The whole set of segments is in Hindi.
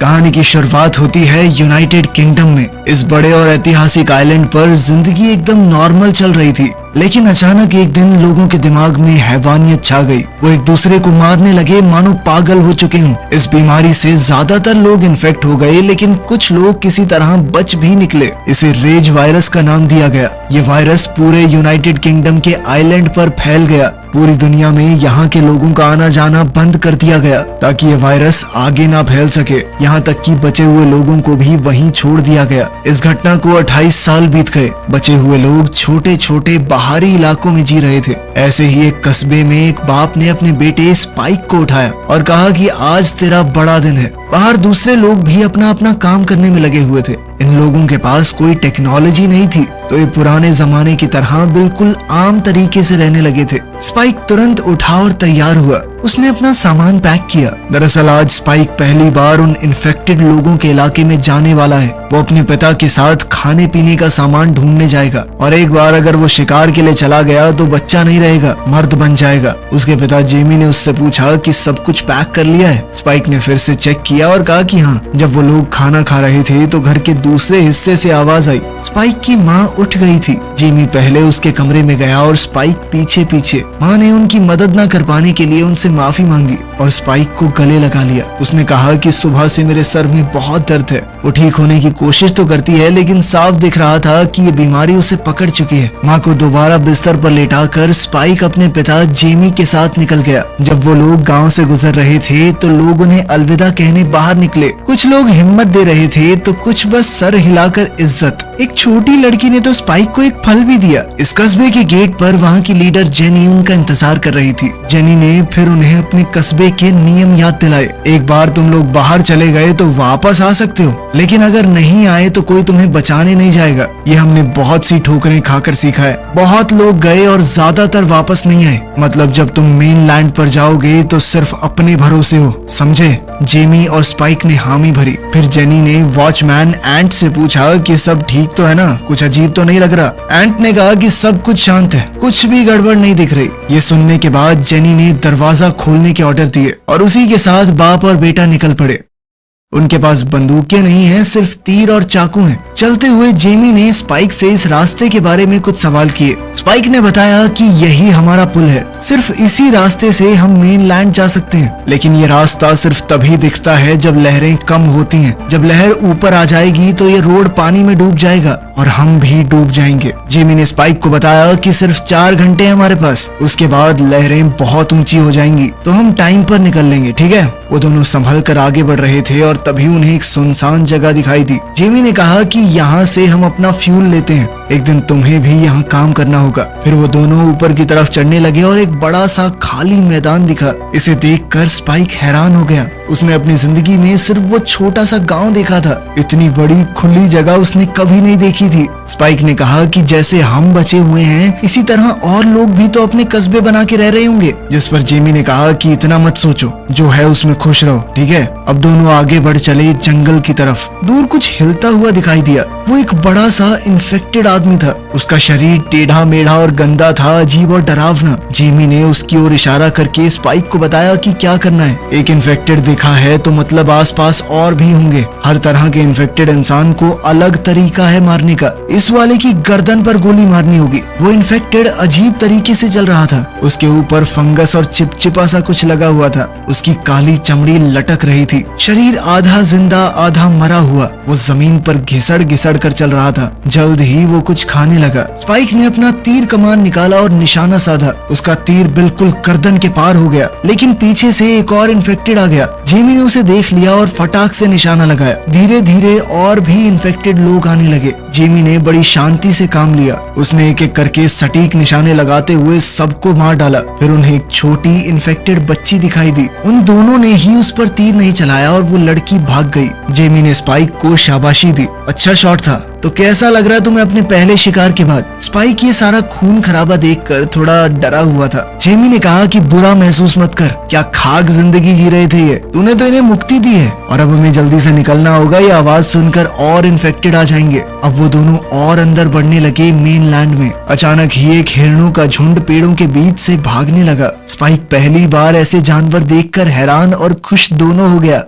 कहानी की शुरुआत होती है यूनाइटेड किंगडम में। इस बड़े और ऐतिहासिक आइलैंड पर जिंदगी एकदम नॉर्मल चल रही थी, लेकिन अचानक एक दिन लोगों के दिमाग में हैवानियत छा गई। वो एक दूसरे को मारने लगे मानो पागल हो चुके हों। इस बीमारी से ज्यादातर लोग इन्फेक्ट हो गए, लेकिन कुछ लोग किसी तरह बच भी निकले। इसे रेज वायरस का नाम दिया गया। ये वायरस पूरे यूनाइटेड किंगडम के आइलैंड पर फैल गया। पूरी दुनिया में यहाँ के लोगों का आना जाना बंद कर दिया गया ताकि ये वायरस आगे ना फैल सके। यहाँ तक कि बचे हुए लोगों को भी वहीं छोड़ दिया गया। इस घटना को 28 साल बीत गए। बचे हुए लोग छोटे छोटे बाहरी इलाकों में जी रहे थे। ऐसे ही एक कस्बे में एक बाप ने अपने बेटे स्पाइक को उठाया और कहा कि आज तेरा बड़ा दिन है। बाहर दूसरे लोग भी अपना अपना काम करने में लगे हुए थे। इन लोगों के पास कोई टेक्नोलॉजी नहीं थी, तो ये पुराने जमाने की तरह बिल्कुल आम तरीके से रहने लगे थे। स्पाइक तुरंत उठा और तैयार हुआ। उसने अपना सामान पैक किया। दरअसल आज स्पाइक पहली बार उन इन्फेक्टेड लोगों के इलाके में जाने वाला है। वो अपने पिता के साथ खाने पीने का सामान ढूंढने जाएगा, और एक बार अगर वो शिकार के लिए चला गया तो बच्चा नहीं रहेगा, मर्द बन जाएगा। उसके पिता जेमी ने उससे पूछा कि सब कुछ पैक कर लिया है। स्पाइक ने फिर से चेक किया और कहा कि हाँ। जब वो लोग खाना खा रहे थे तो घर के दूसरे हिस्से से आवाज आई। स्पाइक की माँ उठ गई थी। जेमी पहले उसके कमरे में गया और स्पाइक पीछे पीछे। माँ ने उनकी मदद न कर पाने के लिए उनसे माफी मांगी और स्पाइक को गले लगा लिया। उसने कहा कि सुबह से मेरे सर में बहुत दर्द है। वो ठीक होने की कोशिश तो करती है, लेकिन साफ दिख रहा था कि ये बीमारी उसे पकड़ चुकी है। माँ को दोबारा बिस्तर पर लेटाकर स्पाइक अपने पिता जेमी के साथ निकल गया। जब वो लोग गांव से गुजर रहे थे तो लोग उन्हें अलविदा कहने बाहर निकले। कुछ लोग हिम्मत दे रहे थे तो कुछ बस सर हिलाकर इज्जत। एक छोटी लड़की ने तो स्पाइक को एक फल भी दिया। इस कस्बे के गेट पर वहाँ की लीडर जेनी उनका इंतजार कर रही थी। जेनी ने फिर उन्हें अपने कस्बे के नियम याद दिलाए। एक बार तुम लोग बाहर चले गए तो वापस आ सकते हो, लेकिन अगर नहीं आए तो कोई तुम्हें बचाने नहीं जाएगा। ये हमने बहुत सी ठोकरें खाकर सीखा है। बहुत लोग गए और ज्यादातर वापस नहीं आए। मतलब जब तुम मेन लैंड पर जाओगे तो सिर्फ अपने भरोसे हो, समझे? जेमी और स्पाइक ने हामी भरी। फिर जेनी ने वॉचमैन एंट से पूछा कि सब ठीक तो है ना, कुछ अजीब तो नहीं लग रहा? एंट ने कहा कि सब कुछ शांत है, कुछ भी गड़बड़ नहीं दिख रही। ये सुनने के बाद जेनी ने दरवाजा खोलने के ऑर्डर दिए और उसी के साथ बाप और बेटा निकल पड़े। उनके पास बंदूकें नहीं हैं, सिर्फ तीर और चाकू हैं। चलते हुए जेमी ने स्पाइक से इस रास्ते के बारे में कुछ सवाल किए। स्पाइक ने बताया कि यही हमारा पुल है, सिर्फ इसी रास्ते से हम मेन लैंड जा सकते हैं। लेकिन ये रास्ता सिर्फ तभी दिखता है जब लहरें कम होती हैं। जब लहर ऊपर आ जाएगी तो ये रोड पानी में डूब जाएगा और हम भी डूब जाएंगे। जेमी ने स्पाइक को बताया कि सिर्फ 4 घंटे हैं हमारे पास, उसके बाद लहरें बहुत ऊंची हो जाएंगी, तो हम टाइम पर निकल लेंगे, ठीक है? वो दोनों संभल कर आगे बढ़ रहे थे और तभी उन्हें एक सुनसान जगह दिखाई दी। जेमी ने कहा कि यहाँ से हम अपना फ्यूल लेते हैं, एक दिन तुम्हें भी यहाँ काम करना होगा। फिर वो दोनों ऊपर की तरफ चढ़ने लगे और एक बड़ा सा खाली मैदान दिखा। इसे देखकर स्पाइक हैरान हो गया। उसने अपनी जिंदगी में सिर्फ वो छोटा सा गांव देखा था। इतनी बड़ी खुली जगह उसने कभी नहीं देखी थी। स्पाइक ने कहा कि जैसे हम बचे हुए हैं, इसी तरह और लोग भी तो अपने कस्बे बना के रह रहे होंगे। जिस पर जेमी ने कहा कि इतना मत सोचो, जो है उसमें खुश रहो, ठीक है? अब दोनों आगे बढ़ चले जंगल की तरफ। दूर कुछ हिलता हुआ दिखाई दिया। वो एक बड़ा सा इन्फेक्टेड आदमी था। उसका शरीर टेढ़ा मेढ़ा और गंदा था, अजीब और डरावना। जेमी ने उसकी ओर इशारा करके स्पाइक को बताया कि क्या करना है। एक इन्फेक्टेड देखा है तो मतलब आसपास और भी होंगे। हर तरह के इन्फेक्टेड इंसान को अलग तरीका है मारने का। इस वाले की गर्दन पर गोली मारनी होगी। वो इन्फेक्टेड अजीब तरीके से चल रहा था। उसके ऊपर फंगस और चिपचिपा सा कुछ लगा हुआ था। उसकी काली चमड़ी लटक रही थी। शरीर आधा जिंदा आधा मरा हुआ। वो जमीन पर घिसड़ घिसड़ कर चल रहा था। जल्द ही वो कुछ खाने लगा। स्पाइक ने अपना तीर कमान निकाला और निशाना साधा। उसका तीर बिल्कुल गर्दन के पार हो गया, लेकिन पीछे से एक और इन्फेक्टेड आ गया। जेमी ने उसे देख लिया और फटाक से निशाना लगाया। धीरे धीरे और भी इन्फेक्टेड लोग आने लगे। जेमी ने बड़ी शांति से काम लिया। उसने एक एक करके सटीक निशाने लगाते हुए सबको मार डाला। फिर उन्हें एक छोटी इन्फेक्टेड बच्ची दिखाई दी। उन दोनों ने ही उस पर तीर नहीं चलाया और वो लड़की भाग गई। जेमी ने स्पाइक को शाबाशी दी। अच्छा शॉट था। तो कैसा लग रहा है तुम्हें अपने पहले शिकार के बाद? स्पाइक ये सारा खून खराबा देखकर थोड़ा डरा हुआ था। जेमी ने कहा कि बुरा महसूस मत कर, क्या खाक जिंदगी जी रहे थे ये? तूने तो इन्हें मुक्ति दी है और अब हमें जल्दी से निकलना होगा, ये आवाज सुनकर और इन्फेक्टेड आ जाएंगे। अब वो दोनों और अंदर बढ़ने लगे मेन लैंड में। अचानक ही एक हिरणों का झुंड पेड़ों के बीच से भागने लगा। स्पाइक पहली बार ऐसे जानवर देखकर हैरान और खुश दोनों हो गया।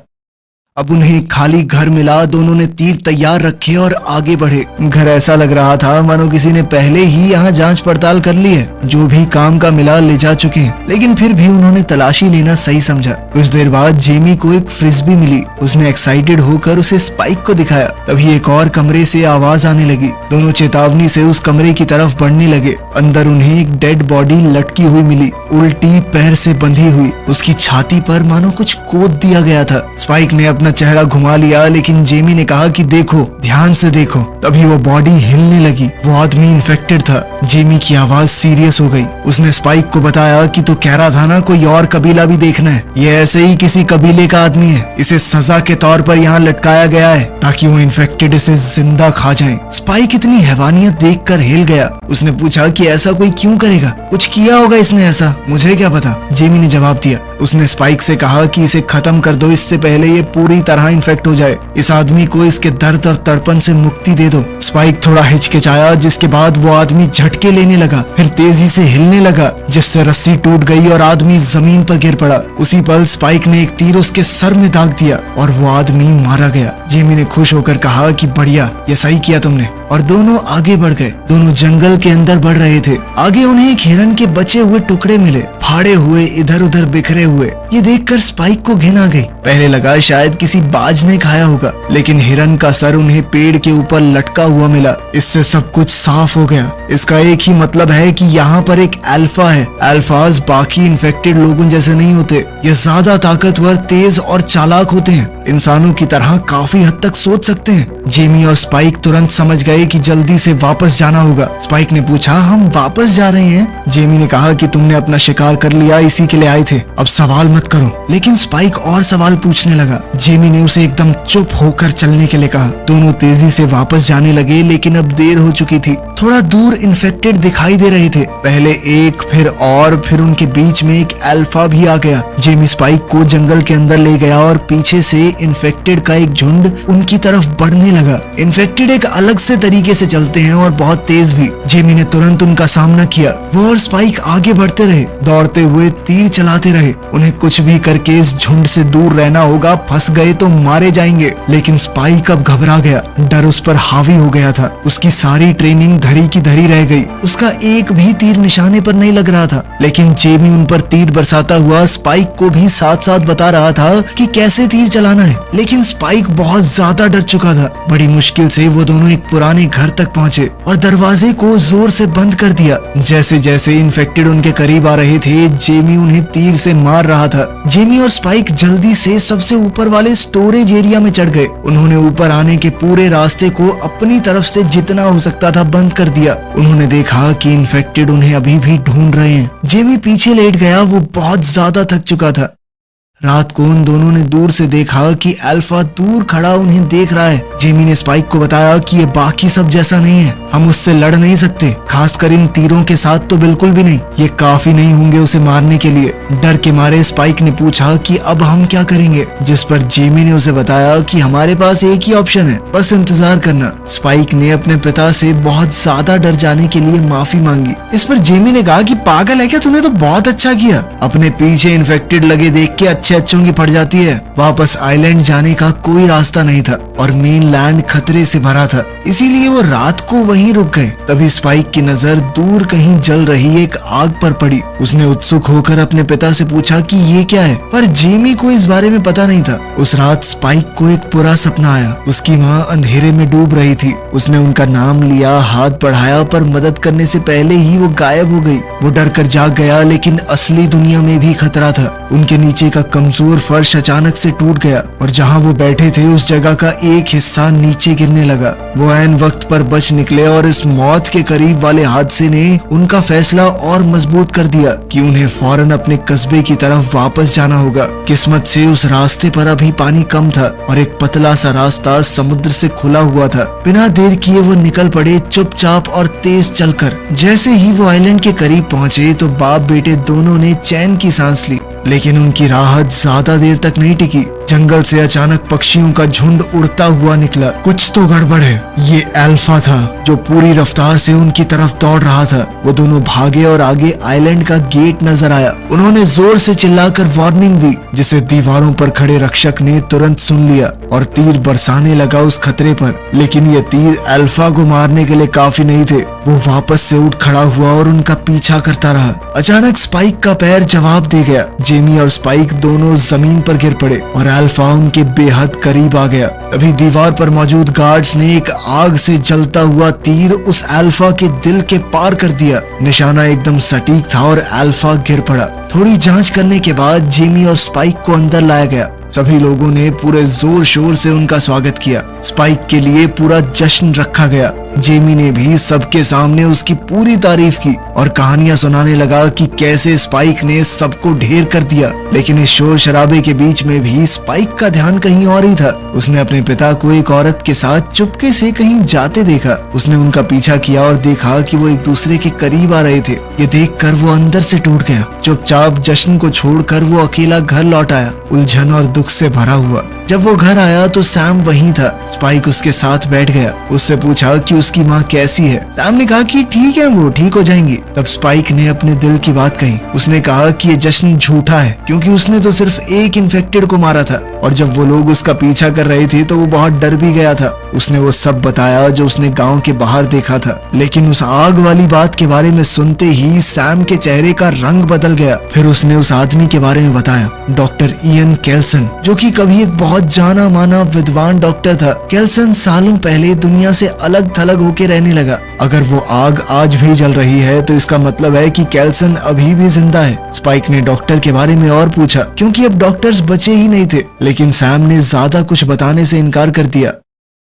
अब उन्हें एक खाली घर मिला। दोनों ने तीर तैयार रखे और आगे बढ़े। घर ऐसा लग रहा था मानो किसी ने पहले ही यहाँ जांच पड़ताल कर ली है। जो भी काम का मिला ले जा चुके हैं, लेकिन फिर भी उन्होंने तलाशी लेना सही समझा। कुछ देर बाद जेमी को एक फ्रिस्बी मिली। उसने एक्साइटेड होकर उसे स्पाइक को दिखाया। तभी एक और कमरे से आवाज आने लगी। दोनों चेतावनी से उस कमरे की तरफ बढ़ने लगे। अंदर उन्हें एक डेड बॉडी लटकी हुई मिली, उल्टी पैर से बंधी हुई। उसकी छाती पर मानो कुछ कोद दिया गया था। स्पाइक ने अपना चेहरा घुमा लिया, लेकिन जेमी ने कहा कि देखो, ध्यान से देखो। तभी वो बॉडी हिलने लगी। वो आदमी इन्फेक्टेड था। जेमी की आवाज सीरियस हो गई। उसने स्पाइक को बताया कि तू कह रहा था ना कोई और कबीला भी देखना है। ये ऐसे ही किसी कबीले का आदमी है। इसे सजा के तौर पर यहाँ लटकाया गया है ताकि वो इन्फेक्टेड इसे जिंदा खा जाए। स्पाइक इतनी हैवानियत देखकर हिल गया। उसने पूछा कि ऐसा कोई क्यों करेगा? कुछ किया होगा इसने ऐसा, मुझे क्या पता। जेमी ने जवाब दिया। उसने स्पाइक से कहा कि इसे खत्म कर दो, इससे पहले ये पूरी तरह इन्फेक्ट हो जाए। इस आदमी को इसके दर्द और तड़पन से मुक्ति दे दो। स्पाइक थोड़ा हिचकिचाया, जिसके बाद वो आदमी झटके लेने लगा, फिर तेजी से हिलने लगा, जिससे रस्सी टूट गई और आदमी जमीन पर गिर पड़ा। उसी पल स्पाइक ने एक तीर उसके सर में दाग दिया और वो आदमी मारा गया। जेमी ने खुश होकर कहा कि बढ़िया, ये सही किया तुमने। और दोनों आगे बढ़ गए। दोनों जंगल के अंदर बढ़ रहे थे। आगे उन्हें एक हिरन के बचे हुए टुकड़े मिले, फाड़े हुए, इधर उधर बिखरे हुए। ये देखकर स्पाइक को घिन आ गई। पहले लगा शायद किसी बाज ने खाया होगा, लेकिन हिरन का सर उन्हें पेड़ के ऊपर लटका हुआ मिला। इससे सब कुछ साफ हो गया। इसका एक ही मतलब है कि यहाँ पर एक अल्फा है। अल्फाज बाकी इन्फेक्टेड लोगों जैसे नहीं होते। ये ज्यादा ताकतवर, तेज और चालाक होते हैं। इंसानों की तरह काफी हद तक सोच सकते हैं। जेमी और स्पाइक तुरंत समझ गए कि जल्दी से वापस जाना होगा। स्पाइक ने पूछा, हम वापस जा रहे हैं? जेमी ने कहा कि तुमने अपना शिकार कर लिया, इसी के लिए आए थे, अब सवाल मत करो। लेकिन स्पाइक और सवाल पूछने लगा। जेमी ने उसे एकदम चुप होकर चलने के लिए कहा। दोनों तेजी से वापस जाने लगे, लेकिन अब देर हो चुकी थी। थोड़ा दूर इन्फेक्टेड दिखाई दे रहे थे। पहले एक, फिर उनके बीच में एक अल्फा भी आ गया। जेमी स्पाइक को जंगल के अंदर ले गया और पीछे से इन्फेक्टेड का एक झुंड उनकी तरफ बढ़ने लगा। इन्फेक्टेड एक अलग से तरीके से चलते हैं और बहुत तेज भी। जेमी ने तुरंत उनका सामना किया। वो और स्पाइक आगे बढ़ते रहे, दौड़ते हुए तीर चलाते रहे। उन्हें कुछ भी करके इस झुंड से दूर रहना होगा, फंस गए तो मारे जाएंगे। लेकिन स्पाइक अब घबरा गया। डर उस पर हावी हो गया था। उसकी सारी ट्रेनिंग धरी की धरी रह गई। उसका एक भी तीर निशाने पर नहीं लग रहा था। लेकिन जेमी उन पर तीर बरसाता हुआ स्पाइक को भी साथ साथ बता रहा था कि कैसे तीर चलाना है। लेकिन स्पाइक बहुत ज्यादा डर चुका था। बड़ी मुश्किल से वो दोनों एक पुराने घर तक पहुंचे और दरवाजे को जोर से बंद कर दिया। जैसे जैसे इन्फेक्टेड उनके करीब आ रहे थे, जेमी उन्हें तीर से मार रहा था। जेमी और स्पाइक जल्दी से सबसे ऊपर वाले स्टोरेज एरिया में चढ़ गए। उन्होंने ऊपर आने के पूरे रास्ते को अपनी तरफ से जितना हो सकता था बंद कर दिया। उन्होंने देखा कि इन्फेक्टेड उन्हें अभी भी ढूंढ रहे हैं। जेमी पीछे लेट गया। वो बहुत ज्यादा थक चुका था। रात को उन दोनों ने दूर से देखा कि अल्फा दूर खड़ा उन्हें देख रहा है। जेमी ने स्पाइक को बताया कि ये बाकी सब जैसा नहीं है, हम उससे लड़ नहीं सकते, खासकर इन तीरों के साथ तो बिल्कुल भी नहीं। ये काफी नहीं होंगे उसे मारने के लिए। डर के मारे स्पाइक ने पूछा कि अब हम क्या करेंगे, जिस पर जेमी ने उसे बताया कि हमारे पास एक ही ऑप्शन है, बस इंतजार करना। स्पाइक ने अपने पिता से बहुत ज्यादा डर जाने के लिए माफी मांगी। इस पर जेमी ने कहा कि पागल है क्या, तूने तो बहुत अच्छा किया। अपने पीछे इन्फेक्टेड लगे देख के अच्छों की पड़ जाती है। वापस आइलैंड जाने का कोई रास्ता नहीं था और मेनलैंड खतरे से भरा था, इसीलिए वो रात को वहीं रुक गए। तभी स्पाइक की नजर दूर कहीं जल रही एक आग पर पड़ी। उसने उत्सुक होकर अपने पिता से पूछा कि ये क्या है, पर जेमी को इस बारे में पता नहीं था। उस रात स्पाइक को एक बुरा सपना आया। उसकी माँ अंधेरे में डूब रही थी। उसने उनका नाम लिया, हाथ बढ़ाया, पर मदद करने से पहले ही वो गायब हो गई। वो डर कर जाग गया, लेकिन असली दुनिया में भी खतरा था। उनके नीचे का कमजोर फर्श अचानक से टूट गया और जहां वो बैठे थे उस जगह का एक हिस्सा नीचे गिरने लगा। वो ऐन वक्त पर बच निकले और इस मौत के करीब वाले हादसे ने उनका फैसला और मजबूत कर दिया कि उन्हें फौरन अपने कस्बे की तरफ वापस जाना होगा। किस्मत से उस रास्ते पर अभी पानी कम था और एक पतला सा रास्ता समुद्र से खुला हुआ था। बिना देर किए वो निकल पड़े, चुपचाप और तेज चलकर। जैसे ही वो आइलैंड के करीब पहुंचे तो बाप बेटे दोनों ने चैन की सांस ली, लेकिन उनकी राहत ज्यादा देर तक नहीं टिकी। जंगल से अचानक पक्षियों का झुंड उड़ता हुआ निकला। कुछ तो गड़बड़ है। ये अल्फा था जो पूरी रफ्तार से उनकी तरफ दौड़ रहा था। वो दोनों भागे और आगे आइलैंड का गेट नजर आया। उन्होंने जोर से चिल्लाकर वार्निंग दी, जिसे दीवारों पर खड़े रक्षक ने तुरंत सुन लिया और तीर बरसाने लगा उस खतरे पर। लेकिन ये तीर अल्फा को मारने के लिए काफी नहीं थे। वो वापस से उठ खड़ा हुआ और उनका पीछा करता रहा। अचानक स्पाइक का पैर जवाब दे गया। जेमी और स्पाइक दोनों जमीन पर गिर पड़े और अल्फा उनके बेहद करीब आ गया। तभी दीवार पर मौजूद गार्ड्स ने एक आग से जलता हुआ तीर उस अल्फा के दिल के पार कर दिया। निशाना एकदम सटीक था और अल्फा गिर पड़ा। थोड़ी जांच करने के बाद जेमी और स्पाइक को अंदर लाया गया। सभी लोगों ने पूरे जोर शोर से उनका स्वागत किया। स्पाइक के लिए पूरा जश्न रखा गया। जेमी ने भी सबके सामने उसकी पूरी तारीफ की और कहानियां सुनाने लगा कि कैसे स्पाइक ने सबको ढेर कर दिया। लेकिन इस शोर शराबे के बीच में भी स्पाइक का ध्यान कहीं और ही था। उसने अपने पिता को एक औरत के साथ चुपके से कहीं जाते देखा। उसने उनका पीछा किया और देखा कि वो एक दूसरे के करीब आ रहे थे। ये देखकर वो अंदर से टूट गया। चुपचाप जश्न को छोड़कर वो अकेला घर लौट आया, उलझन और दुख से भरा हुआ। जब वो घर आया तो सैम वहीं था। स्पाइक उसके साथ बैठ गया। उससे पूछा कि उसकी माँ कैसी है। सैम ने कहा कि ठीक है, वो ठीक हो जाएंगी। तब स्पाइक ने अपने दिल की बात कही। उसने कहा कि ये जश्न झूठा है क्योंकि उसने तो सिर्फ एक इन्फेक्टेड को मारा था और जब वो लोग उसका पीछा कर रहे थे तो वो बहुत डर भी गया था। उसने वो सब बताया जो उसने गांव के बाहर देखा था। लेकिन उस आग वाली बात के बारे में सुनते ही सैम के चेहरे का रंग बदल गया। फिर उसने उस आदमी के बारे में बताया, डॉक्टर इयन केल्सन, जो कि कभी एक बहुत जाना माना विद्वान डॉक्टर था। केल्सन सालों पहले दुनिया से अलग थलग होके रहने लगा। अगर वो आग आज भी जल रही है तो इसका मतलब है कि केल्सन अभी भी जिंदा है। स्पाइक ने डॉक्टर के बारे में और पूछा क्योंकि अब डॉक्टर्स बचे ही नहीं थे। लेकिन सैम ने ज्यादा कुछ बताने से इनकार कर दिया।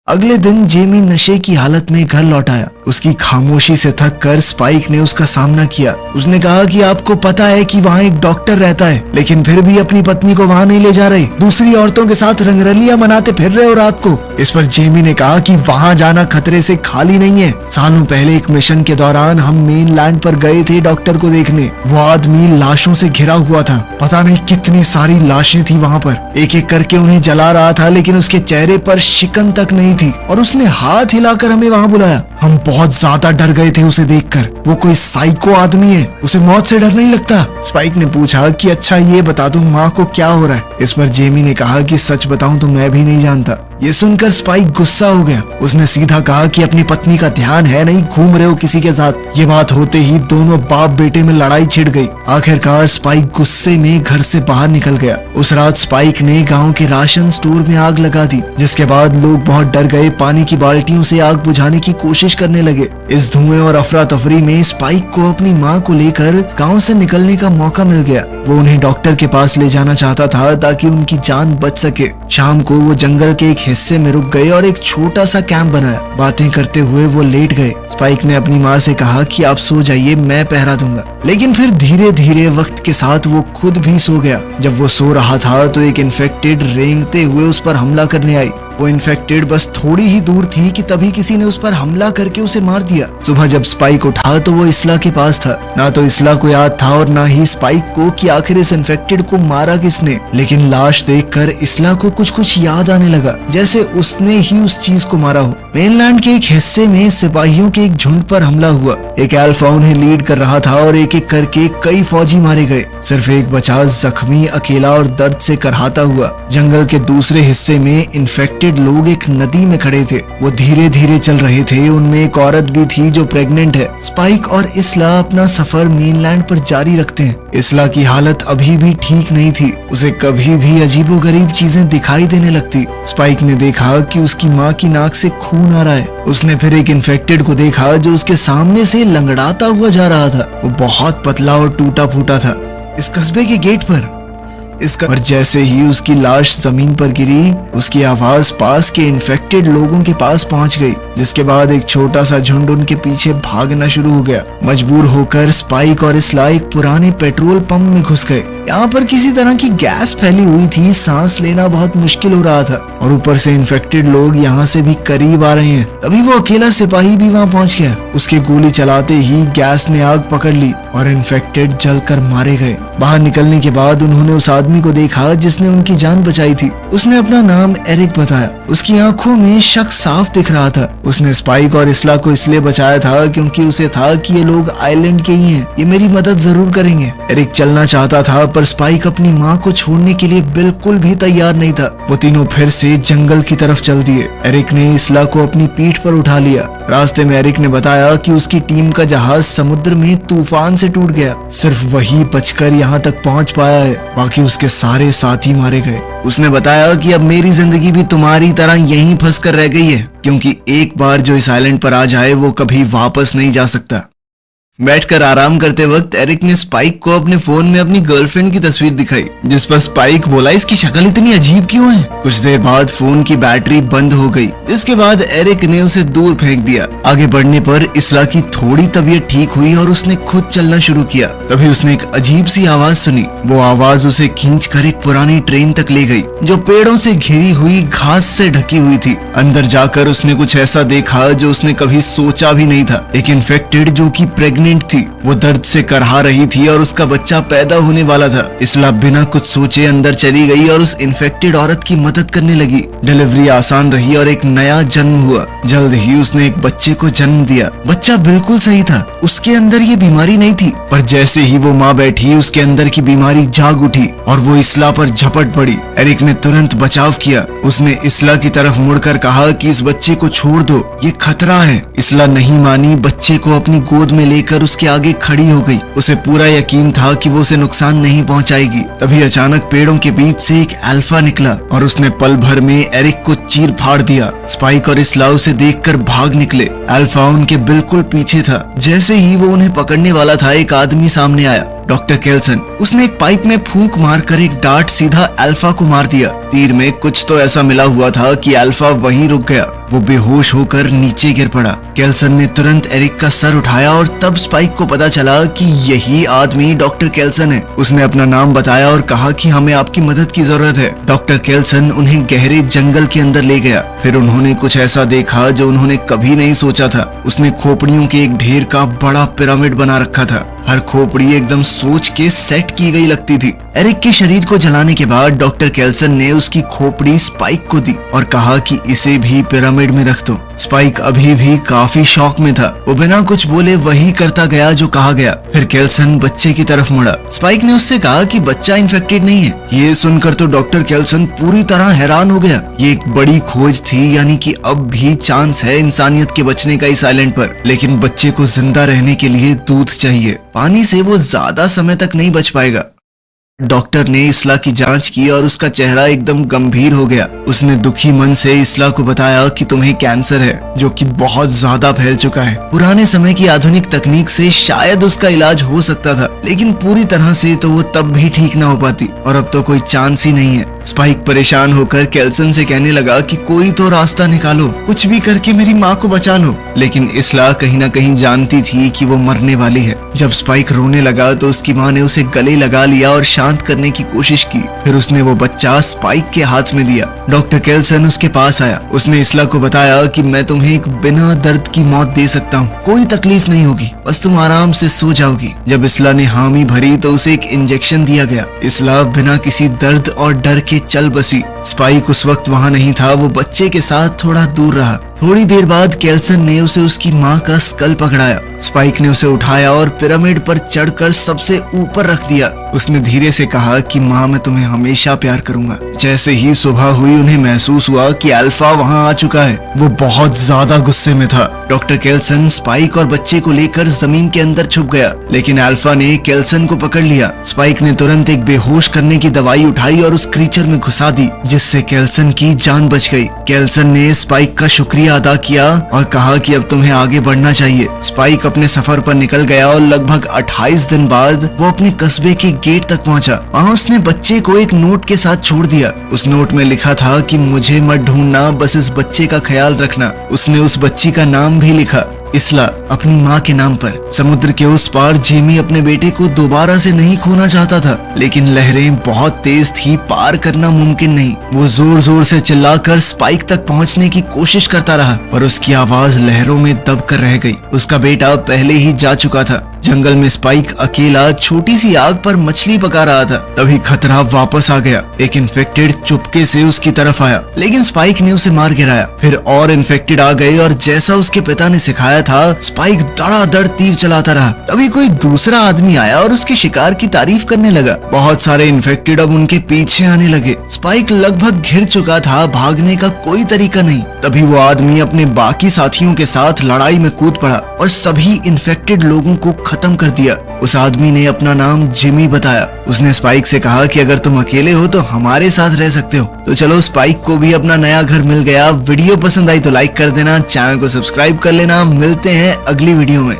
अगले दिन जेमी नशे की हालत में घर लौट आया। उसकी खामोशी से थक कर स्पाइक ने उसका सामना किया। उसने कहा कि आपको पता है कि वहाँ एक डॉक्टर रहता है, लेकिन फिर भी अपनी पत्नी को वहाँ नहीं ले जा रहे। दूसरी औरतों के साथ रंगरलियां मनाते फिर रहे हो रात को। इस पर जेमी ने कहा कि वहाँ जाना खतरे से खाली नहीं है। सालों पहले एक मिशन के दौरान हम मेनलैंड पर गए थे डॉक्टर को देखने। वो आदमी लाशों से घिरा हुआ था। पता नहीं कितनी सारी लाशें थी वहाँ पर। एक एक करके उन्हें जला रहा था, लेकिन उसके चेहरे पर शिकन तक नहीं थी और उसने हाथ हिलाकर हमें वहाँ बुलाया। हम बहुत ज्यादा डर गए थे उसे देखकर। वो कोई साइको आदमी है, उसे मौत से डर नहीं लगता। स्पाइक ने पूछा कि अच्छा ये बता दो माँ को क्या हो रहा है। इस पर जेमी ने कहा कि सच बताऊं तो मैं भी नहीं जानता। ये सुनकर स्पाइक गुस्सा हो गया। उसने सीधा कहा कि अपनी पत्नी का ध्यान है नहीं, घूम रहे हो किसी के साथ। ये बात होते ही दोनों बाप बेटे में लड़ाई छिड़ गई। आखिरकार स्पाइक गुस्से में घर से बाहर निकल गया। उस रात स्पाइक ने गांव के राशन स्टोर में आग लगा दी, जिसके बाद लोग बहुत डर गए। पानी की बाल्टियों से आग बुझाने की कोशिश करने लगे। इस धुएं और अफरा तफरी में स्पाइक को अपनी माँ को लेकर गाँव से निकलने का मौका मिल गया। वो उन्हें डॉक्टर के पास ले जाना चाहता था ताकि उनकी जान बच सके। शाम को वो जंगल के एक हिस्से में रुक गए और एक छोटा सा कैंप बनाया। बातें करते हुए वो लेट गए। स्पाइक ने अपनी माँ से कहा कि आप सो जाइए, मैं पहरा दूंगा। लेकिन फिर धीरे धीरे वक्त के साथ वो खुद भी सो गया। जब वो सो रहा था तो एक इन्फेक्टेड रेंगते हुए उस पर हमला करने आई। वो इन्फेक्टेड बस थोड़ी ही दूर थी कि तभी किसी ने उस पर हमला करके उसे मार दिया। सुबह जब स्पाइक उठा तो वो इसला के पास था। ना तो इसला को याद था और ना ही स्पाइक को कि आखिर इस इन्फेक्टेड को मारा किसने। लेकिन लाश देखकर इसला को कुछ याद आने लगा, जैसे उसने ही उस चीज को मारा हो। मेनलैंड के एक हिस्से में सिपाहियों के एक झुंड पर हमला हुआ। एक अल्फा उन्हें लीड कर रहा था और एक एक करके कई फौजी मारे गए। सिर्फ एक बचा जख्मी, अकेला और दर्द से करहाता हुआ। जंगल के दूसरे हिस्से में इन्फेक्टेड लोग एक नदी में खड़े थे। वो धीरे धीरे चल रहे थे। उनमें एक औरत भी थी जो प्रेग्नेंट है। स्पाइक और इसला अपना सफर मेनलैंड पर जारी रखते हैं। इसला की हालत अभी भी ठीक नहीं थी। उसे कभी भी अजीबोगरीब चीजें दिखाई देने लगती। स्पाइक ने देखा कि उसकी माँ की नाक से खून आ रहा है। उसने फिर एक इन्फेक्टेड को देखा जो उसके सामने से लंगड़ाता हुआ जा रहा था। वो बहुत पतला और टूटा फूटा था। इस कस्बे के गेट पर जैसे ही उसकी लाश जमीन पर गिरी, उसकी आवाज पास के इन्फेक्टेड लोगों के पास पहुंच गई, जिसके बाद एक छोटा सा झुंड उनके पीछे भागना शुरू हो गया। मजबूर होकर स्पाइक और इसला एक पुराने पेट्रोल पंप में घुस गए। यहाँ पर किसी तरह की गैस फैली हुई थी। सांस लेना बहुत मुश्किल हो रहा था और ऊपर से इन्फेक्टेड लोग यहाँ से भी करीब आ रहे हैं। तभी वो अकेला सिपाही भी वहाँ पहुँच गया। उसके गोली चलाते ही गैस ने आग पकड़ ली और इन्फेक्टेड जलकर मारे गए। बाहर निकलने के बाद उन्होंने उस आदमी को देखा जिसने उनकी जान बचाई थी। उसने अपना नाम एरिक बताया। उसकी आंखों में शक साफ दिख रहा था। उसने स्पाइक और इसला को इसलिए बचाया था क्योंकि उसे था कि ये लोग आइलैंड के ही हैं, ये मेरी मदद जरूर करेंगे। एरिक चलना चाहता था पर स्पाइक अपनी माँ को छोड़ने के लिए बिल्कुल भी तैयार नहीं था। वो तीनों फिर से जंगल की तरफ चल दिए। एरिक ने इसला को अपनी पीठ पर उठा लिया। रास्ते में एरिक ने बताया कि उसकी टीम का जहाज समुद्र में तूफान से टूट गया। सिर्फ वही बचकर यहाँ तक पहुँच पाया है, बाकी उसके सारे साथी मारे गए। उसने बताया कि अब मेरी जिंदगी भी तुम्हारी तरह यहीं फंस कर रह गई है, क्योंकि एक बार जो इस आइलैंड पर आ जाए वो कभी वापस नहीं जा सकता। बैठकर आराम करते वक्त एरिक ने स्पाइक को अपने फोन में अपनी गर्लफ्रेंड की तस्वीर दिखाई, जिस पर स्पाइक बोला, इसकी शक्ल इतनी अजीब क्यों है? कुछ देर बाद फोन की बैटरी बंद हो गई। इसके बाद एरिक ने उसे दूर फेंक दिया। आगे बढ़ने पर इसला की थोड़ी तबीयत ठीक हुई और उसने खुद चलना शुरू किया। तभी उसने एक अजीब सी आवाज सुनी। वो आवाज उसे खींच कर एक पुरानी ट्रेन तक ले गई, जो पेड़ों से घिरी हुई घास से ढकी हुई थी। अंदर जाकर उसने कुछ ऐसा देखा जो उसने कभी सोचा भी नहीं था। एक इन्फेक्टेड जो कि प्रेग्नेंट थी, वो दर्द से करहा रही थी और उसका बच्चा पैदा होने वाला था। इसला बिना कुछ सोचे अंदर चली गई और उस इन्फेक्टेड औरत की मदद करने लगी। डिलीवरी आसान रही और एक नया जन्म हुआ। जल्द ही उसने एक बच्चे को जन्म दिया। बच्चा बिल्कुल सही था, उसके अंदर ये बीमारी नहीं थी। पर जैसे ही वो माँ बैठी, उसके अंदर की बीमारी जाग उठी और वो इसला पर झपट पड़ी। एरिक ने तुरंत बचाव किया। उसने इसला की तरफ मुड़कर कहा कि इस बच्चे को छोड़ दो, ये खतरा है। इसला नहीं मानी, बच्चे को अपनी गोद में लेकर उसके आगे खड़ी हो गई। उसे पूरा यकीन था कि वो उसे नुकसान नहीं पहुंचाएगी। तभी अचानक पेड़ों के बीच से एक अल्फा निकला और उसने पल भर में एरिक को चीर फाड़ दिया। स्पाइक और इसला उसे देखकर भाग निकले। अल्फा उनके बिल्कुल पीछे था। जैसे ही वो उन्हें पकड़ने वाला था, एक आदमी सामने आया, डॉक्टर केल्सन। उसने एक पाइप में फूंक मारकर एक डार्ट सीधा अल्फा को मार दिया। तीर में कुछ तो ऐसा मिला हुआ था कि अल्फा वहीं रुक गया। वो बेहोश होकर नीचे गिर पड़ा। केल्सन ने तुरंत एरिक का सर उठाया और तब स्पाइक को पता चला कि यही आदमी डॉक्टर केल्सन है। उसने अपना नाम बताया और कहा कि हमें आपकी मदद की जरूरत है। डॉक्टर केल्सन उन्हें गहरे जंगल के अंदर ले गया। फिर उन्होंने कुछ ऐसा देखा जो उन्होंने कभी नहीं सोचा था। उसने खोपड़ियों के एक ढेर का बड़ा पिरामिड बना रखा था। हर खोपड़ी एकदम सोच के सेट की गई लगती थी। एरिक के शरीर को जलाने के बाद डॉक्टर केल्सन ने उसकी खोपड़ी स्पाइक को दी और कहा कि इसे भी पिरामिड में रख दो। स्पाइक अभी भी काफी शॉक में था। वो बिना कुछ बोले वही करता गया जो कहा गया। फिर केल्सन बच्चे की तरफ मुड़ा। स्पाइक ने उससे कहा कि बच्चा इन्फेक्टेड नहीं है। ये सुनकर तो डॉक्टर केल्सन पूरी तरह हैरान हो गया। ये एक बड़ी खोज थी, यानी कि अब भी चांस है इंसानियत के बचने का इस आइलैंड पर। लेकिन बच्चे को जिंदा रहने के लिए दूध चाहिए। पानी से वो ज्यादा समय तक नहीं बच पाएगा। डॉक्टर ने इसला की जांच की और उसका चेहरा एकदम गंभीर हो गया। उसने दुखी मन से इसला को बताया कि तुम्हें कैंसर है, जो कि बहुत ज्यादा फैल चुका है। पुराने समय की आधुनिक तकनीक से शायद उसका इलाज हो सकता था, लेकिन पूरी तरह से तो वो तब भी ठीक ना हो पाती और अब तो कोई चांस ही नहीं है। स्पाइक परेशान होकर केल्सन से कहने लगा कि कोई तो रास्ता निकालो, कुछ भी करके मेरी माँ को बचा लो। लेकिन इसला कहीं ना कहीं जानती थी कि वो मरने वाली है। जब स्पाइक रोने लगा तो उसकी माँ ने उसे गले लगा लिया और शांत करने की कोशिश की। फिर उसने वो बच्चा स्पाइक के हाथ में दिया। डॉक्टर केल्सन उसके पास आया। उसने इसला को बताया कि मैं तुम्हें एक बिना दर्द की मौत दे सकता हूँ, कोई तकलीफ नहीं होगी, बस तुम आराम से सो जाओगी। जब इसला ने हामी भरी तो उसे एक इंजेक्शन दिया गया। इसला बिना किसी दर्द और डर के चल बसी। स्पाइक उस वक्त वहाँ नहीं था, वो बच्चे के साथ थोड़ा दूर रहा। थोड़ी देर बाद केल्सन ने उसे उसकी माँ का स्कल पकड़ाया। स्पाइक ने उसे उठाया और पिरामिड पर चढ़कर सबसे ऊपर रख दिया। उसने धीरे से कहा कि माँ, मैं तुम्हें हमेशा प्यार करूंगा। जैसे ही सुबह हुई, उन्हें महसूस हुआ कि अल्फा वहाँ आ चुका है। वो बहुत ज्यादा गुस्से में था। डॉक्टर केल्सन स्पाइक और बच्चे को लेकर जमीन के अंदर छुप गया, लेकिन अल्फा ने केल्सन को पकड़ लिया। स्पाइक ने तुरंत एक बेहोश करने की दवाई उठाई और उस क्रीचर में घुसा दी, जिससे केल्सन की जान बच गई। केल्सन ने स्पाइक का शुक्रिया अदा किया और कहा कि अब तुम्हें आगे बढ़ना चाहिए। स्पाइक अपने सफर पर निकल गया और लगभग 28 दिन बाद वो अपने कस्बे के गेट तक पहुंचा। वहाँ उसने बच्चे को एक नोट के साथ छोड़ दिया। उस नोट में लिखा था कि मुझे मत ढूंढना, बस इस बच्चे का ख्याल रखना। उसने उस बच्ची का नाम भी लिखा, इसला, अपनी माँ के नाम पर। समुद्र के उस पार जेमी अपने बेटे को दोबारा से नहीं खोना चाहता था, लेकिन लहरें बहुत तेज थी, पार करना मुमकिन नहीं। वो जोर जोर से चिल्लाकर स्पाइक तक पहुंचने की कोशिश करता रहा, पर उसकी आवाज लहरों में दब कर रह गई। उसका बेटा पहले ही जा चुका था। जंगल में स्पाइक अकेला छोटी सी आग पर मछली पका रहा था। तभी खतरा वापस आ गया। एक इन्फेक्टेड चुपके से उसकी तरफ आया, लेकिन स्पाइक ने उसे मार गिराया। फिर और इन्फेक्टेड आ गए और जैसा उसके पिता ने सिखाया था, स्पाइक धड़ाधड़ तीर चलाता रहा। तभी कोई दूसरा आदमी आया और उसके शिकार की तारीफ करने लगा। बहुत सारे इन्फेक्टेड अब उनके पीछे आने लगे। स्पाइक लगभग घिर चुका था, भागने का कोई तरीका नहीं। तभी वो आदमी अपने बाकी साथियों के साथ लड़ाई में कूद पड़ा और सभी इन्फेक्टेड लोगों को खत्म कर दिया। उस आदमी ने अपना नाम जिमी बताया। उसने स्पाइक से कहा कि अगर तुम अकेले हो तो हमारे साथ रह सकते हो। तो चलो, स्पाइक को भी अपना नया घर मिल गया। वीडियो पसंद आई तो लाइक कर देना, चैनल को सब्सक्राइब कर लेना। मिलते हैं अगली वीडियो में।